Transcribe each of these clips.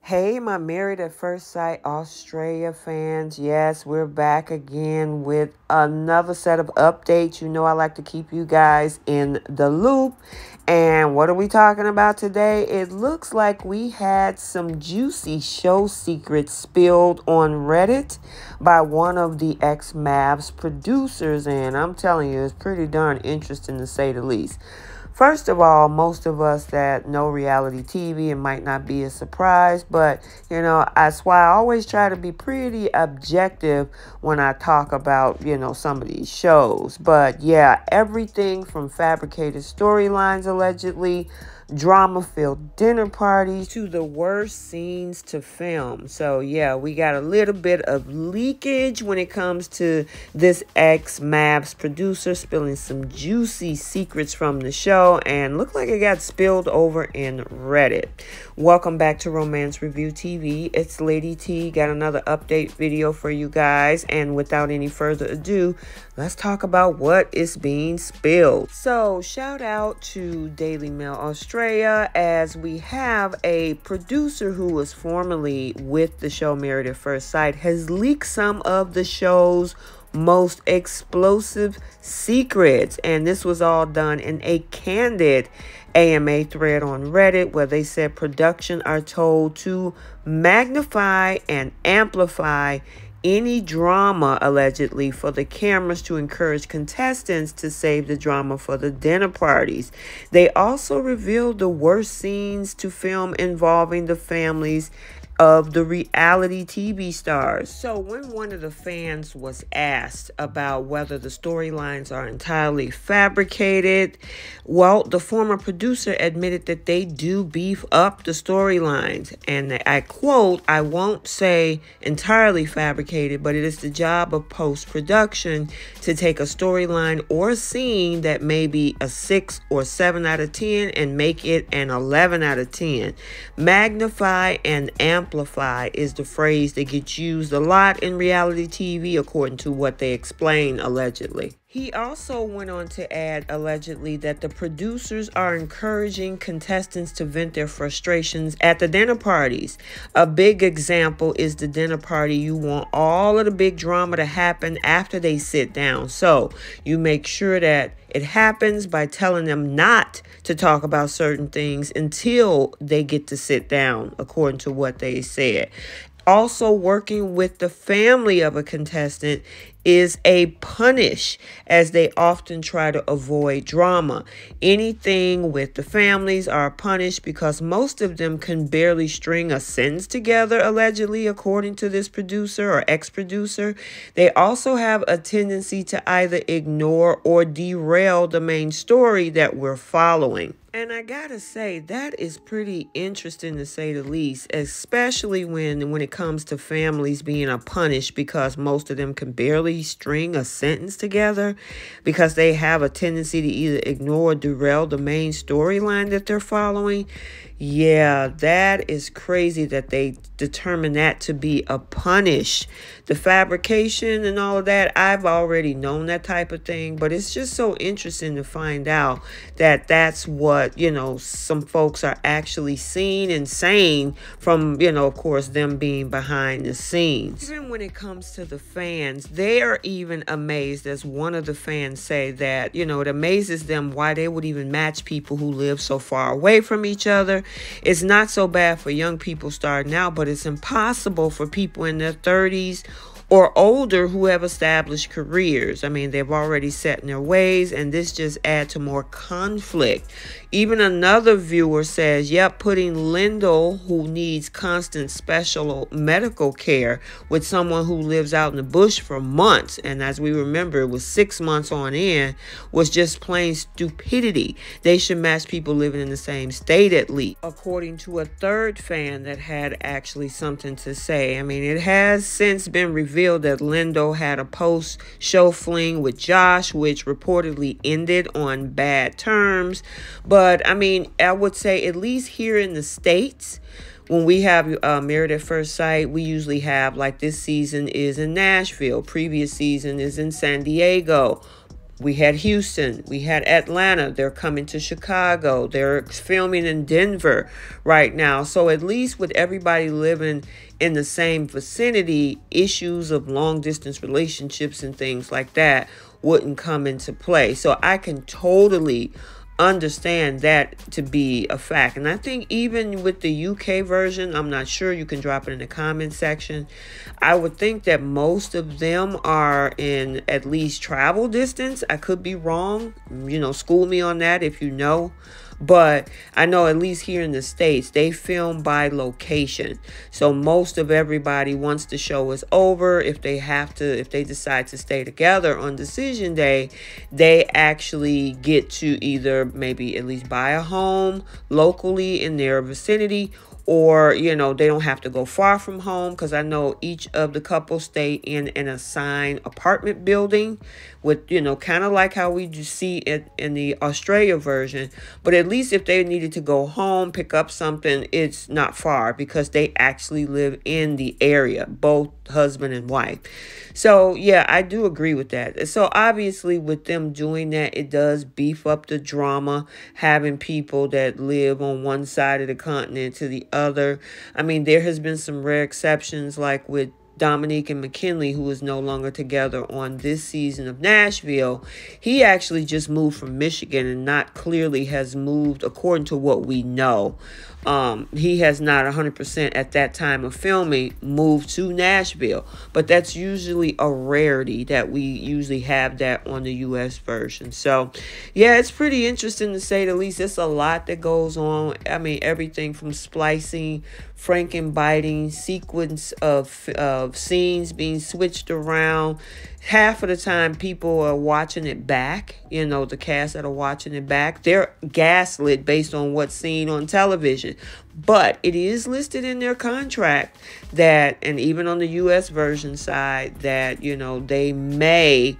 Hey, my Married at First Sight Australia fans. Yes, we're back again with another set of updates. You know, I like to keep you guys in the loop. And what are we talking about today? It looks like we had some juicy show secrets spilled on Reddit by one of the Ex-Mafs producers. And I'm telling you, it's pretty darn interesting to say the least. First of all, most of us that know reality TV, it might not be a surprise, but, you know, that's why I always try to be pretty objective when I talk about, you know, some of these shows. But, yeah, everything from fabricated storylines, allegedly, drama-filled dinner parties, to the worst scenes to film. So, yeah, we got a little bit of leakage when it comes to this Ex-Mafs producer spilling some juicy secrets from the show, and looked like it got spilled over in Reddit. Welcome back to Romance Review TV. It's Lady T. Got another update video for you guys, and without any further ado, let's talk about what is being spilled. So, shout out to Daily Mail Australia, as we have a producer who was formerly with the show Married at First Sight has leaked some of the show's most explosive secrets, and this was all done in a candid AMA thread on Reddit, where they said production are told to magnify and amplify any drama, allegedly, for the cameras to encourage contestants to save the drama for the dinner parties. They also revealed the worst scenes to film involving the families of the reality TV stars. So when one of the fans was asked about whether the storylines are entirely fabricated, well, the former producer admitted that they do beef up the storylines. And I quote, "I won't say entirely fabricated, but it is the job of post-production to take a storyline or a scene that may be a 6 or 7 out of 10 and make it an 11 out of 10. Magnify and amplify is the phrase that gets used a lot in reality TV, according to what they explain, allegedly." He also went on to add, allegedly, that the producers are encouraging contestants to vent their frustrations at the dinner parties. A big example is the dinner party. You want all of the big drama to happen after they sit down. So you make sure that it happens by telling them not to talk about certain things until they get to sit down, according to what they said. Also, working with the family of a contestant is a punish, as they often try to avoid drama. Anything with the families are punished because most of them can barely string a sentence together, allegedly, according to this producer or ex-producer. They also have a tendency to either ignore or derail the main story that we're following. And I gotta say, that is pretty interesting to say the least, especially when it comes to families being a punish because most of them can barely string a sentence together because they have a tendency to either ignore or derail the main storyline that they're following. Yeah, that is crazy that they determine that to be a punish. The fabrication and all of that, I've already known that type of thing, but it's just so interesting to find out that that's what, you know, some folks are actually seeing and saying from, you know, of course, them being behind the scenes. Even when it comes to the fans, they are even amazed, as one of the fans say, that, you know, it amazes them why they would even match people who live so far away from each other. It's not so bad for young people starting out, but it's impossible for people in their 30s or older who have established careers. I mean, they've already set in their ways, and this just adds to more conflict. Even another viewer says, yep, putting Lyndall, who needs constant special medical care, with someone who lives out in the bush for months, and as we remember, it was 6 months on end, was just plain stupidity. They should match people living in the same state at least. According to a third fan that had actually something to say. I mean, it has since been revealed that Lyndall had a post-show fling with Josh, which reportedly ended on bad terms. But, I mean, I would say at least here in the States, when we have Married at First Sight, we usually have, like, this season is in Nashville. Previous season is in San Diego. We had Houston, we had Atlanta, they're coming to Chicago, they're filming in Denver right now. So at least with everybody living in the same vicinity, issues of long distance relationships and things like that wouldn't come into play. So I can totally understand that to be a fact. And I think even with the UK version, I'm not sure, you can drop it in the comment section. I would think that most of them are in at least travel distance. I could be wrong, you know, school me on that if you know. But I know at least here in the States, they film by location. So most of everybody, once the show is over, if they decide to stay together on decision day, they actually get to either maybe at least buy a home locally in their vicinity, or, you know, they don't have to go far from home, because I know each of the couples stay in an assigned apartment building with, you know, kind of like how we just see it in the Australia version. But at least if they needed to go home, pick up something, it's not far, because they actually live in the area, both husband and wife. So yeah, I do agree with that. So obviously with them doing that, it does beef up the drama, having people that live on one side of the continent to the other. I mean, there has been some rare exceptions, like with Dominique and McKinley, who is no longer together on this season of Nashville. He actually just moved from Michigan and not clearly has moved, according to what we know. He has not 100% at that time of filming moved to Nashville, but that's usually a rarity that we usually have that on the US version. So yeah, it's pretty interesting to say the least. It's a lot that goes on. I mean, everything from splicing, frankenbiting, sequence of scenes being switched around. Half of the time people are watching it back, you know, the cast that are watching it back, they're gaslit based on what's seen on television. But it is listed in their contract that, and even on the US version side, that, you know, they may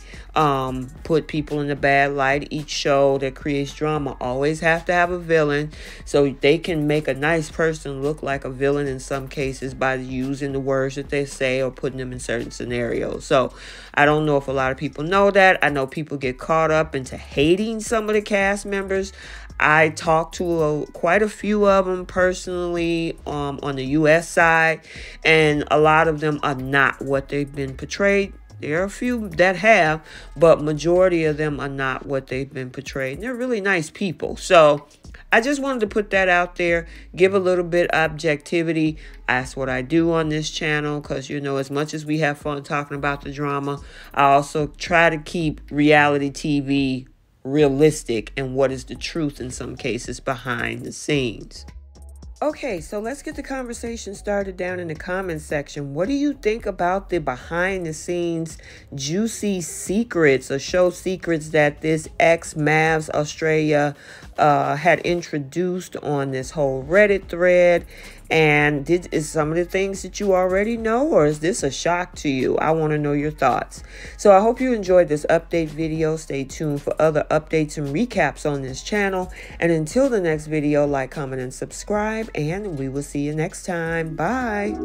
put people in a bad light. Each show that creates drama always have to have a villain, so they can make a nice person look like a villain in some cases by using the words that they say or putting them in certain scenarios. So I don't know if a lot of people know that. I know people get caught up into hating some of the cast members. I talked to quite a few of them personally on the US side, and a lot of them are not what they've been portrayed. There are a few that have, but majority of them are not what they've been portrayed. And they're really nice people. So I just wanted to put that out there, give a little bit of objectivity. That's what I do on this channel, because, you know, as much as we have fun talking about the drama, I also try to keep reality TV realistic and what is the truth in some cases behind the scenes. Okay, so let's get the conversation started down in the comments section. What do you think about the behind the scenes juicy secrets or show secrets that this Ex-Mafs Australia had introduced on this whole Reddit thread? And is some of the things that you already know, or is this a shock to you? I want to know your thoughts. So I hope you enjoyed this update video. Stay tuned for other updates and recaps on this channel. And until the next video, like, comment, and subscribe. And we will see you next time. Bye.